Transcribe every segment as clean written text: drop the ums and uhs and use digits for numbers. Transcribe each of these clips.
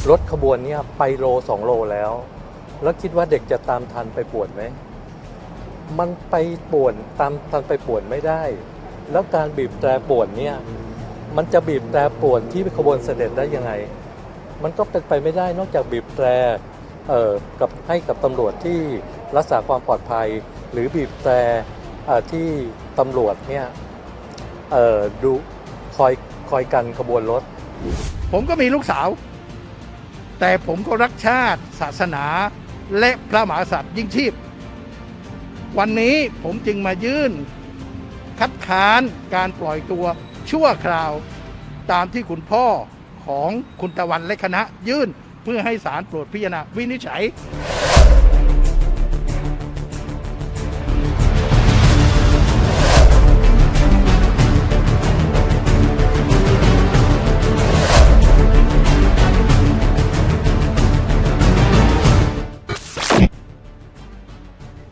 รถขบวนนี้ไปโล2 โลแล้วคิดว่าเด็กจะตามทันไปป่วนไหมมันไปป่วนตามทันไปป่วนไม่ได้แล้วการบีบแตรป่วนเนี่ยมันจะบีบแตรป่วนที่ขบวนเสด็จได้ยังไงมันก็เป็นไปไม่ได้นอกจากบีบแตรกับให้กับตำรวจที่รักษาความปลอดภัยหรือบีบแตรที่ตำรวจเนี่ยดูคอยกันขบวนรถผมก็มีลูกสาวแต่ผมก็รักชาติศาสนาและพระมหากษัตริย์ยิ่งชีพวันนี้ผมจึงมายื่นคัดค้านการปล่อยตัวชั่วคราวตามที่คุณพ่อของคุณตะวันและคณะยื่นเพื่อให้ศาลโปรดพิจารณาวินิจฉัย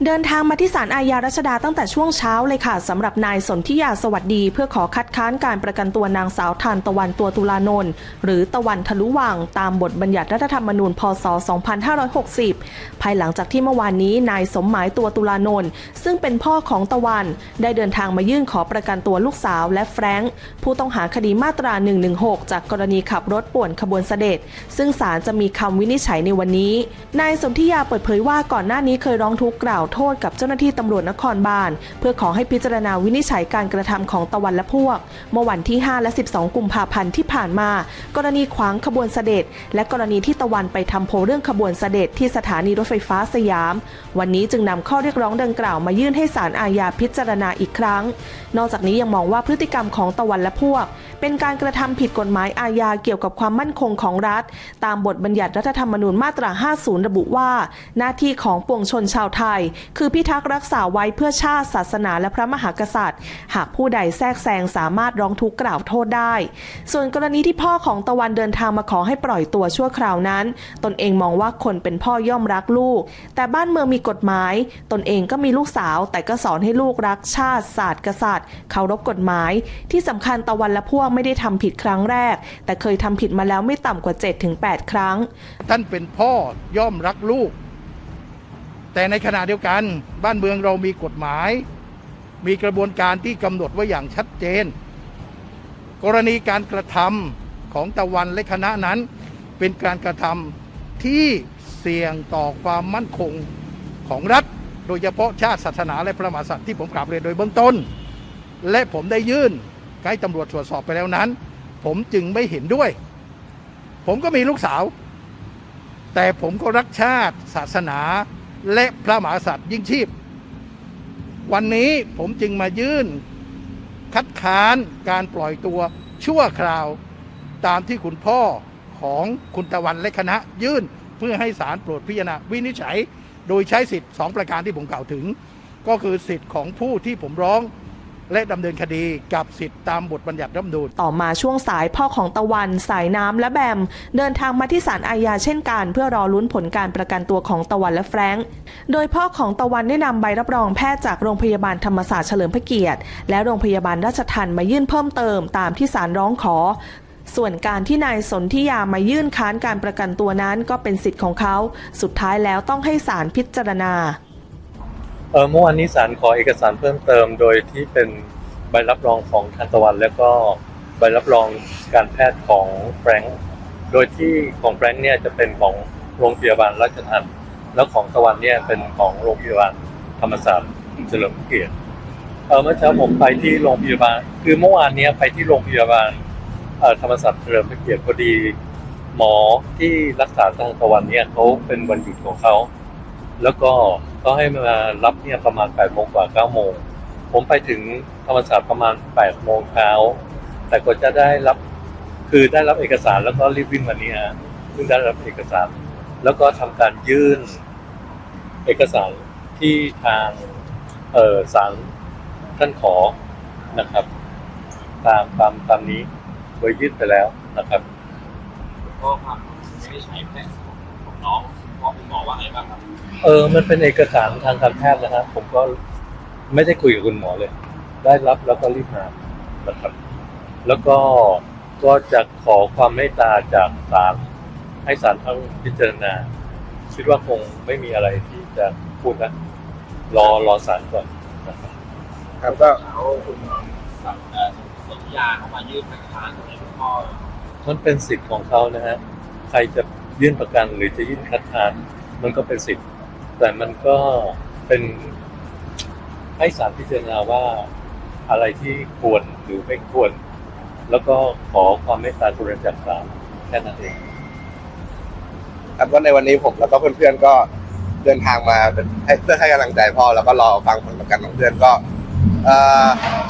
เดินทางมาที่ศาลอาญารัชดาตั้งแต่ช่วงเช้าเลยค่ะสำหรับนายสนธิยาสวัสดีเพื่อขอคัดค้านการประกันตัวนางสาวทานตะวันตัวตุลานนท์หรือตะวันทะลุวังตามบทบัญญัติรัฐธรรมนูญพ.ศ. 2560ภายหลังจากที่เมื่อวานนี้นายสมหมายตัวตุลานนท์ซึ่งเป็นพ่อของตะวันได้เดินทางมายื่นขอประกันตัวลูกสาวและแฟรงค์ผู้ต้องหาคดีมาตรา 116 จากกรณีขับรถป่วนขบวนเสด็จซึ่งศาลจะมีคำวินิจฉัยในวันนี้นายสนธิยาเปิดเผยว่าก่อนหน้านี้เคยร้องทุกข์กล่าวโทษกับเจ้าหน้าที่ตำรวจนครบาลเพื่อขอให้พิจารณาวินิจฉัยการกระทำของตะวันและพวกเมื่อวันที่ 5 และ 12 กุมภาพันธ์ที่ผ่านมากรณีขวางขบวนเสด็จและกรณีที่ตะวันไปทำโพลเรื่องขบวนเสด็จที่สถานีรถไฟฟ้าสยามวันนี้จึงนำข้อเรียกร้องดังกล่าวมายื่นให้ศาลอาญาพิจารณาอีกครั้งนอกจากนี้ยังมองว่าพฤติกรรมของตะวันและพวกเป็นการกระทำผิดกฎหมายอาญาเกี่ยวกับความมั่นคงของรัฐตามบทบัญญัติรัฐธรรมนูญมาตรา 50 ระบุว่าหน้าที่ของปวงชนชาวไทยคือพิทักษ์รักษาไว้เพื่อชาติศาสนาและพระมหากษัตริย์หากผู้ใดแทรกแซงสามารถร้องทุกข์กล่าวโทษได้ส่วนกรณีที่พ่อของตะวันเดินทางมาขอให้ปล่อยตัวชั่วคราวนั้นตนเองมองว่าคนเป็นพ่อย่อมรักลูกแต่บ้านเมืองมีกฎหมายตนเองก็มีลูกสาวแต่ก็สอนให้ลูกรักชาติศาสตร์กษัตริย์เคารพกฎหมายที่สำคัญตะวันและพวกไม่ได้ทำผิดครั้งแรกแต่เคยทำผิดมาแล้วไม่ต่ำกว่า 7-8 ครั้งท่านเป็นพ่อย่อมรักลูกแต่ในขณะเดียวกันบ้านเมืองเรามีกฎหมายมีกระบวนการที่กำหนดไว้อย่างชัดเจนกรณีการกระทำของตะวันและคณะนั้นเป็นการกระทำที่เสี่ยงต่อความมั่นคงของรัฐโดยเฉพาะชาติศาสนาและพระมหากษัตริย์ที่ผมกล่าวเรียนโดยเบื้องต้นและผมได้ยื่นให้ตำรวจตรวจสอบไปแล้วนั้นผมจึงไม่เห็นด้วยผมก็มีลูกสาวแต่ผมก็รักชาติศาสนาและพระมหากษัตริย์ยิ่งชีพวันนี้ผมจึงมายื่นคัดค้านการปล่อยตัวชั่วคราวตามที่คุณพ่อของคุณตะวันและคณะยื่นเพื่อให้ศาลโปรดพิจารณาวินิจฉัยโดยใช้สิทธิ์2ประการที่ผมกล่าวถึงก็คือสิทธิ์ของผู้ที่ผมร้องและดำเนินคดีกับสิทธิตามบทบัญญัติรัฐธรรมนูญต่อมาช่วงสายพ่อของตะวันสายน้ำและแบมเดินทางมาที่ศาลอาญาเช่นกันเพื่อรอลุ้นผลการประกันตัวของตะวันและแฟรงค์โดยพ่อของตะวันได้นำใบรับรองแพทย์จากโรงพยาบาลธรรมศาสตร์เฉลิมพระเกียรติและโรงพยาบาลราชทัณฑ์มายื่นเพิ่มเติมตามที่ศาลร้องขอส่วนการที่นายสนธิยามายื่นค้านการประกันตัวนั้นก็เป็นสิทธิ์ของเขาสุดท้ายแล้วต้องให้ศาลพิจารณาเมื่อวานนี้ศาลขอเอกสารเพิ่มเติมโดยที่เป็นใบรับรองของทานตะวันแล้วก็ใบรับรองการแพทย์ของแฟรงค์โดยที่ของแฟรงค์เนี่ยจะเป็นของโรงพยาบาลราชทัณฑ์แล้วของตะวันเนี่ยเป็นของโรงพยาบาลธรรมศาสตร์เฉลิมพระเกียรติเมื่อเช้าผมไปที่โรงพยาบาลคือเมื่อวานนี้ไปที่โรงพยาบาลธรรมศาสตร์เฉลิมพระเกียรติพอดีหมอที่รักษาทางตะวันเนี่ยเขาเป็นวันหยุดของเขาแล้วก็เขาให้มารับเนี่ยประมาณ 8 โมงกว่า 9 โมงผมไปถึงธรรมศาสตร์ประมาณ 8 โมงเช้าแต่ก็จะได้รับคือได้รับเอกสารแล้วก็รีบวิ่งมานี่ฮะเพิ่งได้รับเอกสารแล้วก็ทำการยื่นเอกสารที่ทางศาลท่านขอนะครับตามนี้โดยยื่นไปแล้วนะครับก็ครับไม่ใช่แพทย์ของน้องเพราะคุณหมอว่าไงบ้างครับมันเป็นเอกสารทางการแพทย์นะครับผมก็ไม่ได้คุยกับคุณหมอเลยได้รับแล้วก็รีบมานะครับแล้วก็จะขอความเมตตาจากศาล ให้ศาลท่านพิจารณาคิดว่าคงไม่มีอะไรที่จะพูดนะรอศาลก่อนนะครับ ครับก็ แล้วคุณสนธิยาเขามายื่นคัดค้านตรงนี้คุณพ่อ มันเป็นสิทธิ์ของเขานะฮะใครจะยื่นประกันหรือจะยื่นคัดค้านมันก็เป็นสิทธิ์แต่มันก็เป็นให้ศาลพิจารณาว่าอะไรที่ควรหรือไม่ควร แล้วก็ขอความเมตตากรุณาจากศาลแค่นั้นเอง ครับก็ในวันนี้ผมแล้วก็เพื่อนๆก็เดินทางมาเพื่อให้กำลังใจพ่อแล้วก็รอฟังผลประกันของเพื่อน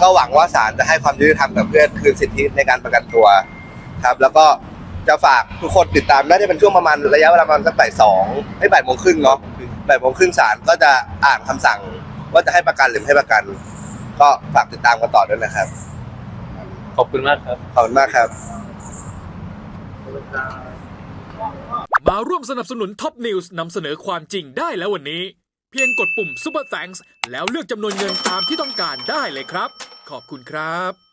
ก็หวังว่าศาลจะให้ความยุติธรรมกับเพื่อนคืนสิทธิในการประกันตัวครับ แล้วก็จะฝากทุกคนติดตามน่าจะเป็นช่วงประมาณระยะเวลาประมาณสักบ่ายโมงครึ่งเนาะบ่ายโมงครึ่งศาลก็จะอ่านคำสั่งว่าจะให้ประกันหรือไม่ให้ประกัน ก็ฝากติดตามกันต่อด้วยนะครับ ขอบคุณมากครับ ขอบคุณมากครับ มาร่วมสนับสนุนท็อปนิวส์นำเสนอความจริงได้แล้ววันนี้ เพียงกดปุ่ม Super Thanks แล้วเลือกจำนวนเงินตามที่ต้องการได้เลยครับ ขอบคุณครับ